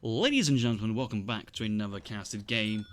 Ladies and gentlemen, welcome back to another casted game.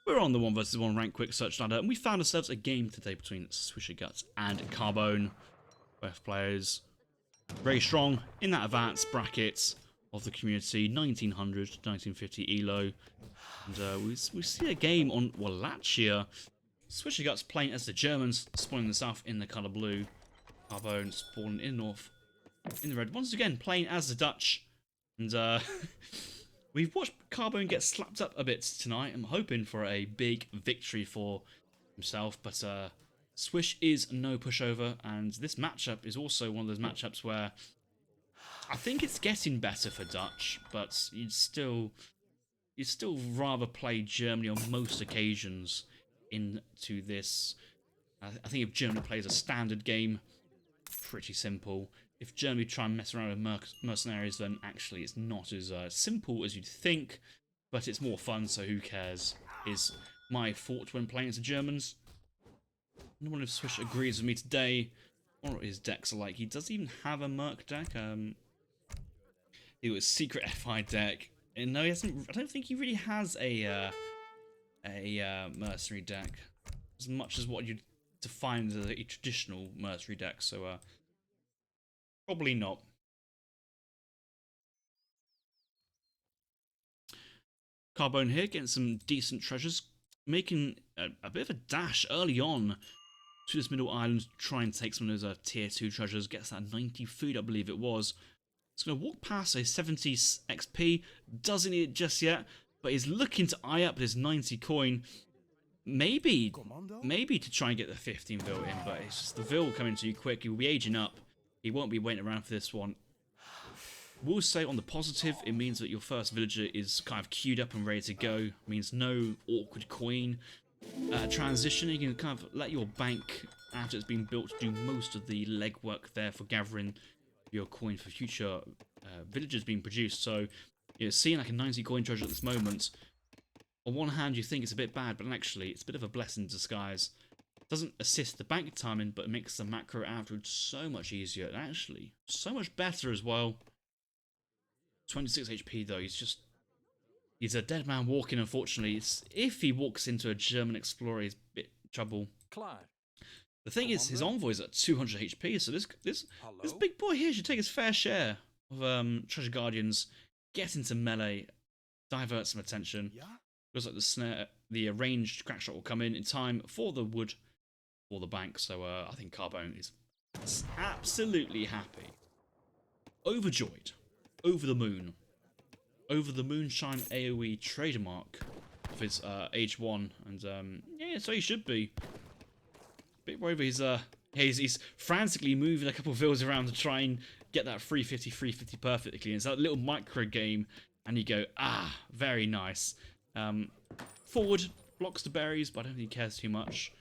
We're on the 1 vs 1 rank quick search ladder, and we found ourselves a game today between Swisherguts and Carbone. Both players very strong in that advanced bracket of the community, 1900 to 1950 elo. And we see a game on Wallachia. Swisherguts playing as the Germans, spawning the south in the colour blue. Carbone spawning in the north in the red. Once again, playing as the Dutch. And we've watched Carbone get slapped up a bit tonight. I'm hoping for a big victory for himself, but Swish is no pushover, and this matchup is also one of those matchups where I think it's getting better for Dutch, but you'd still rather play Germany on most occasions into this. I think if Germany plays a standard game, pretty simple. If Germany try and mess around with mercenaries, then actually it's not as simple as you'd think, but it's more fun, so who cares, is my thought when playing as the Germans. No one if Swish agrees with me today, or what his decks are like. He doesn't even have a Merc deck. It was secret FI deck, and no, he hasn't. I don't think he really has a mercenary deck, as much as what you'd define as a traditional mercenary deck, so probably not. Carbone here, getting some decent treasures, making a bit of a dash early on to this middle island, try and take some of those tier 2 treasures, gets that 90 food, I believe it was. It's going to walk past a 70 XP, doesn't need it just yet, but he's looking to eye up this 90 coin, maybe to try and get the 15 Vil in, but it's just the Vil coming too quick. He will be aging up, he won't be waiting around for this one. We'll say on the positive, it means that your first villager is kind of queued up and ready to go. It means no awkward coin transition. You can kind of let your bank, after it's been built, do most of the legwork there for gathering your coin for future villagers being produced. So you're seeing like a 90 coin treasure at this moment. On one hand, you think it's a bit bad, but actually it's a bit of a blessing in disguise. It doesn't assist the bank timing, but it makes the macro afterwards so much easier, and actually so much better as well. 26 HP though, he's a dead man walking, unfortunately. If he walks into a German explorer, he's a bit trouble. The thing is, his envoy's at 200 HP, so this big boy here should take his fair share of treasure guardians, get into melee, divert some attention. Looks like the ranged crackshot will come in time for the wood, for the bank. So I think Carbone is absolutely happy, overjoyed. Over the moon. Over the moonshine AoE trademark of his age 1. And yeah, so he should be. Bit worried he's frantically moving a couple of vills around to try and get that 350 perfectly. And it's that little micro game, and you go, ah, very nice. Forward blocks the berries, but I don't think he cares too much.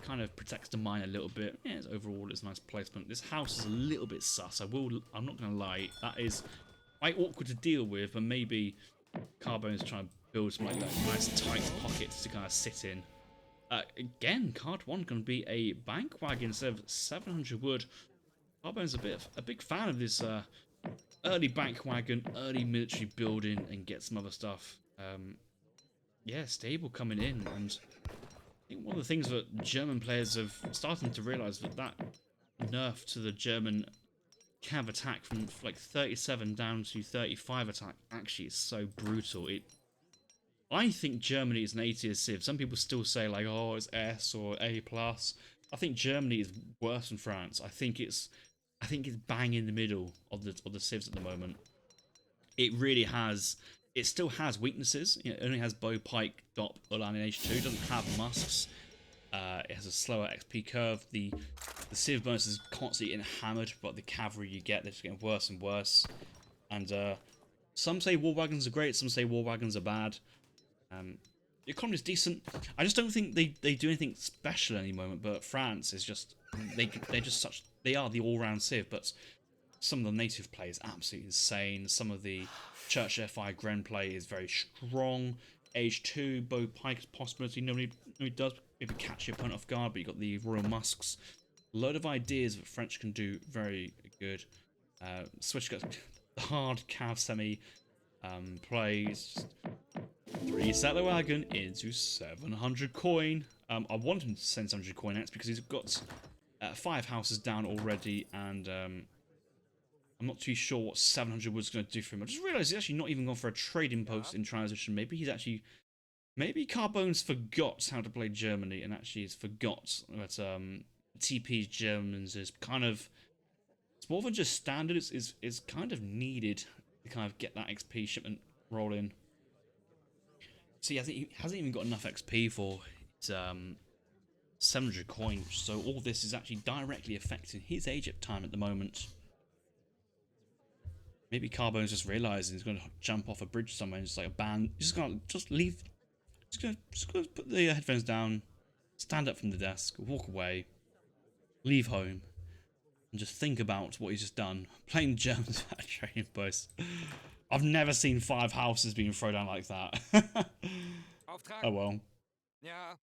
Kind of protects the mine a little bit. Yeah, overall it's a nice placement. This house is a little bit sus. I'm not gonna lie. That is quite awkward to deal with, but maybe Carbone's trying to build some like nice tight pockets to kind of sit in. Again, card 1 going to be a bank wagon instead of 700 wood. Carbone's a big fan of this early bank wagon, early military building, and get some other stuff. Yeah, stable coming in, and I think one of the things that German players have starting to realise that nerf to the German cav attack from like 37 down to 35 attack actually is so brutal. I think Germany is an A tier civ. Some people still say like, oh, it's S or A plus. I think Germany is worse than France. I think it's bang in the middle of the civs at the moment. It really has. It still has weaknesses. You know, it only has bow, pike, dop, ulan in H2. It doesn't have musks. It has a slower XP curve. The civ bonus is constantly getting hammered, but the cavalry you get, they're just getting worse and worse. And some say war wagons are great, some say war wagons are bad. The economy is decent. I just don't think they do anything special at any moment. But France is just they are the all-round civ. But some of the native play is absolutely insane. Some of the Church FI Gren play is very strong. Age 2 bow pike possibility. Nobody does. Maybe catch your opponent off guard, but you got the Royal Musks. Load of ideas that French can do very good. Switch got the hard cav semi Plays. Reset the wagon into 700 coin. I want him to send 700 coin next because he's got 5 houses down already, and I'm not too sure what 700 was going to do for him. I just realised he's actually not even gone for a trading post in transition. Maybe Carbone's forgot how to play Germany, and actually has forgot that TP's Germans is kind of, it's more than just standard. It's kind of needed to kind of get that XP shipment rolling. See, he hasn't even got enough XP for his 700 coin, so all this is actually directly affecting his Egypt time at the moment. Maybe Carbone's just realising he's going to jump off a bridge somewhere and just like a band. He's just going to leave. Just gonna put the headphones down, stand up from the desk, walk away, leave home, and just think about what he's just done. Playing Germans at a trading post. I've never seen 5 houses being thrown down like that. Oh well. Yeah.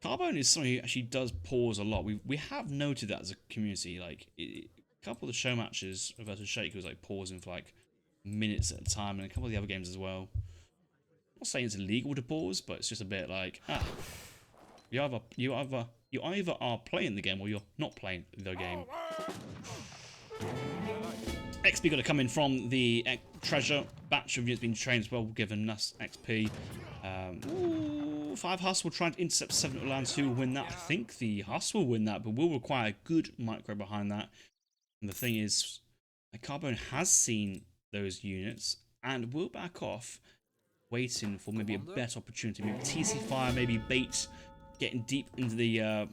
Carbone is something who actually does pause a lot. We have noted that as a community. Like a couple of the show matches versus Shake was like pausing for like minutes at a time, and a couple of the other games as well. I'm not saying it's illegal to pause, but it's just a bit like you either are playing the game or you're not playing the game. XP got to come in from the treasure. Batch of units being trained as well, given us XP. 5 Huss will try and intercept 7 lands. Who will win that? I think the Huss will win that, but will require a good micro behind that. And the thing is, Carbone has seen those units and will back off, waiting for maybe a better opportunity. Maybe TC fire, maybe bait, getting deep into the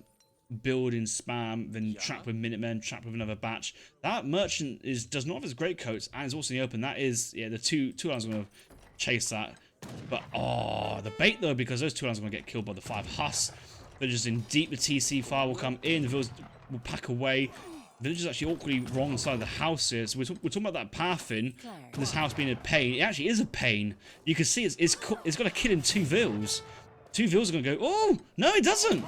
building spam, then trap with Minutemen, trap with another batch. That merchant does not have his great coats and is also in the open. That is, yeah, the two lines are going to chase that. But the bait though, because those 2 lines are going to get killed by the 5 Huss. They're just in deep. The TC fire will come in. The villagers will pack away. The village is actually awkwardly wrong side of the house here. So we're talking about that pathing. This house being a pain. It actually is a pain. You can see it's got to kill in 2 vills. 2 vills are going to go. Oh no, it doesn't.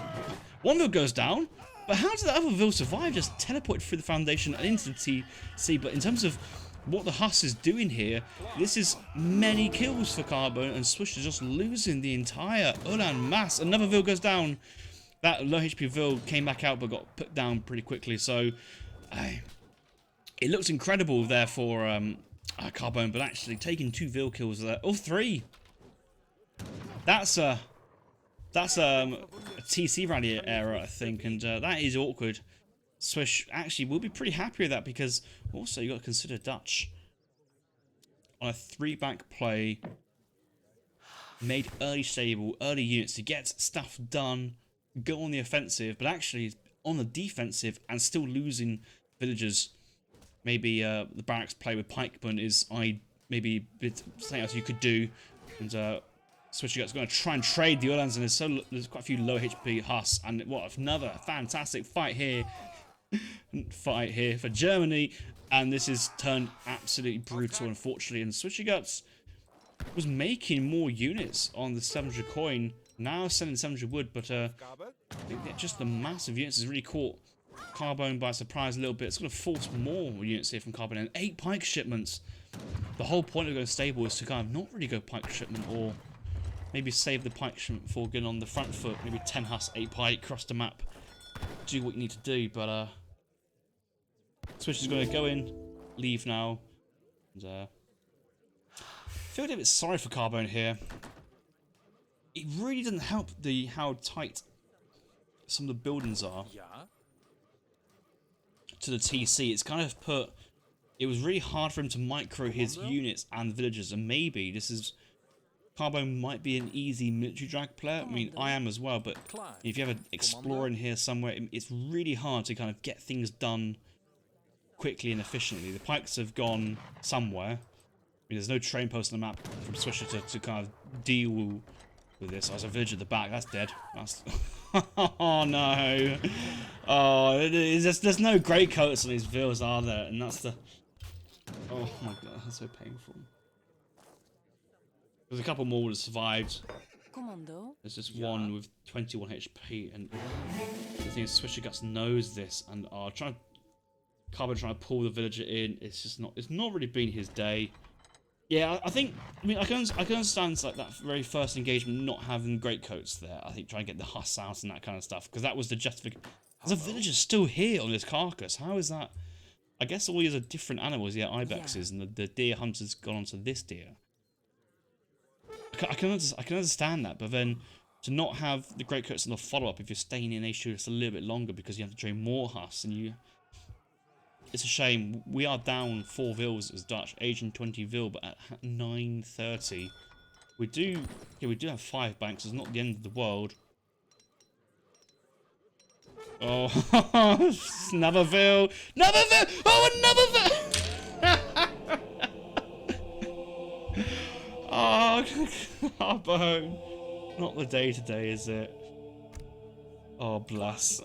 1 vill goes down. But how did the other vill survive? Just teleported through the foundation and into the TC. But in terms of what the Huss is doing here, this is many kills for Carbone, and Swish is just losing the entire Ulan mass. Another vill goes down. That low HP vill came back out but got put down pretty quickly. So it looks incredible there for Carbone, but actually taking 2 vill kills there. Oh, 3. That's a TC rally error, I think, and that is awkward. Swish actually will be pretty happy with that, because also you got to consider Dutch on a 3-back play, made early stable, early units to get stuff done, go on the offensive, but actually on the defensive and still losing villagers. Maybe the barracks play with pikemen is maybe a bit something else you could do, and Swisherguts going to try and trade the Orlands, and there's quite a few low HP Huss, and what another fantastic fight here. For Germany, and this is turned absolutely brutal, unfortunately. And Swisherguts was making more units on the 700 coin, now selling 700 wood, but I think that just the massive units has really caught Carbone by surprise a little bit. It's going to force more units here from Carbone, and 8 pike shipments. The whole point of going stable is to kind of not really go pike shipment, or maybe save the pike shipment for going on the front foot. Maybe 10 Huss, 8 pike, cross the map, do what you need to do, but Swish is going to go in, leave now, and I feel a bit sorry for Carbone here. It really doesn't help how tight some of the buildings are to the TC. It's kind of it was really hard for him to micro his units and villagers, and maybe this is, Carbone might be an easy military drag player. I mean, I am as well, but if you have an explorer in here somewhere, it's really hard to kind of get things done quickly and efficiently. The pikes have gone somewhere. I mean, there's no train post on the map from Swisher to kind of deal with this. There's a village at the back. That's dead. That's oh no. Oh, there's no great coats on these villas, are there? And that's the, oh my god, that's so painful. There's a couple more that survived. There's just one with 21 HP, and the thing is, Swisherguts knows this and are trying to Carbone trying to pull the villager in. It's not really been his day. Yeah, I think, I can understand like that very first engagement not having greatcoats there. I think trying to get the huss out and that kind of stuff, because that was the justification. There's a villager still here on this carcass. How is that? I guess all these are different animals, yeah, ibexes, and the deer hunter's gone onto this deer. I can understand that, but then to not have the greatcoats in the follow-up if you're staying in H2 just a little bit longer because you have to train more huss, and you... It's a shame. We are down 4 vils as Dutch, aging 20 vil, but at 9:30, we do have 5 banks. It's not the end of the world. Oh, another vil, oh, another vil. Oh, Carbone. Not the day today, is it? Oh, bless.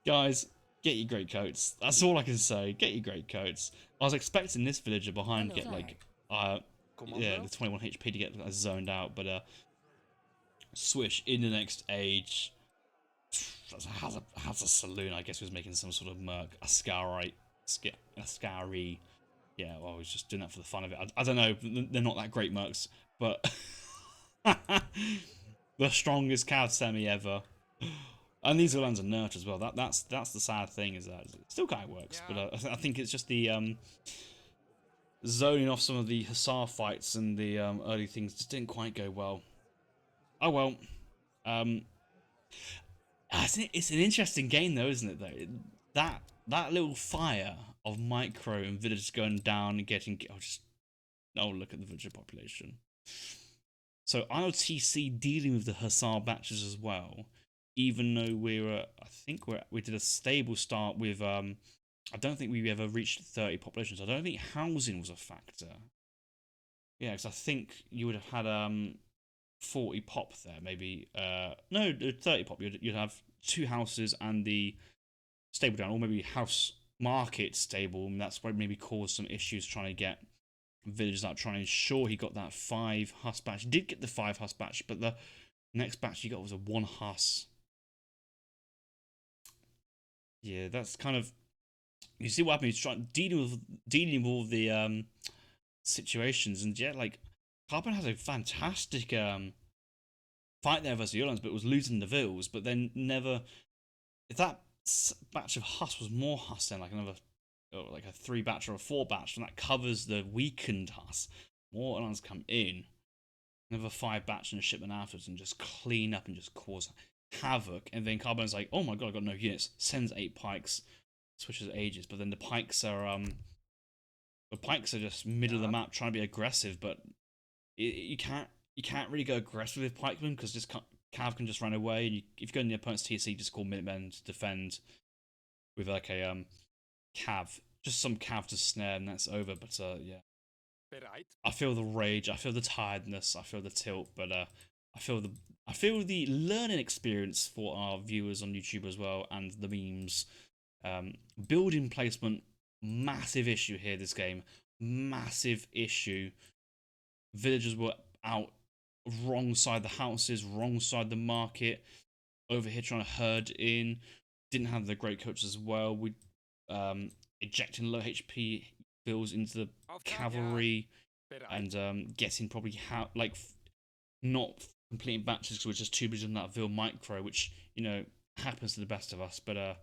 Guys, get your greatcoats. That's all I can say. Get your greatcoats. I was expecting this villager behind to get like, yeah, the 21 HP to get zoned out, but Swish in the next age has a saloon. I guess he was making some sort of merc, a scary. Yeah, well, I was just doing that for the fun of it. I don't know. They're not that great mercs, but the strongest cav semi ever. And these lands are nerfed as well. That's the sad thing, is that it still kind of works, but I think it's just the zoning off some of the Hussar fights and the early things just didn't quite go well. Oh well. It's an interesting game though, isn't it? Though that little fire of micro and villages going down and getting look at the villager population. So IOTC dealing with the Hussar batches as well. Even though we did a stable start with I don't think we ever reached 30 populations. I don't think housing was a factor. Yeah, because I think you would have had 40 pop there, maybe. No, 30 pop. You'd have 2 houses and the stable down, or maybe house market stable, and that's why maybe caused some issues trying to get villagers out, trying to ensure he got that 5 huss batch. He did get the 5 huss batch, but the next batch he got was a 1 huss. Yeah, that's kind of, you see what happened. He's trying dealing with all the situations, and yeah, like Carbone has a fantastic fight there versus the Uhlans, but it was losing the vils. But then never, if that batch of huss was more huss, then like another, like a 3 batch or a 4 batch, and that covers the weakened huss. More Uhlans come in, another 5 batch and a shipment afterwards, and just clean up and just cause havoc. And then Carbone's like, oh my god, I got no units, sends 8 pikes, switches ages, but then the pikes are just middle of the map trying to be aggressive, but you can't really go aggressive with pikemen because just cav can just run away, and if you go in the opponent's TC, just call Minutemen to defend with like a cav, just some cav to snare, and that's over. But yeah, I feel the rage, I feel the tiredness, I feel the tilt, but I feel the learning experience for our viewers on YouTube as well, and the memes. Building placement, massive issue here. This game, massive issue. Villagers were out wrong side the houses, wrong side the market. Over here trying to herd in. Didn't have the great coach as well. We ejecting low HP bills into the cavalry, and getting probably not completing batches because we're just too busy on that Vil micro, which, you know, happens to the best of us. But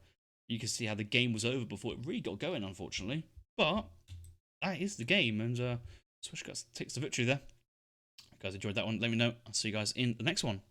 you can see how the game was over before it really got going, unfortunately. But that is the game, and Swisherguts takes the victory there. If you guys enjoyed that one, let me know. I'll see you guys in the next one.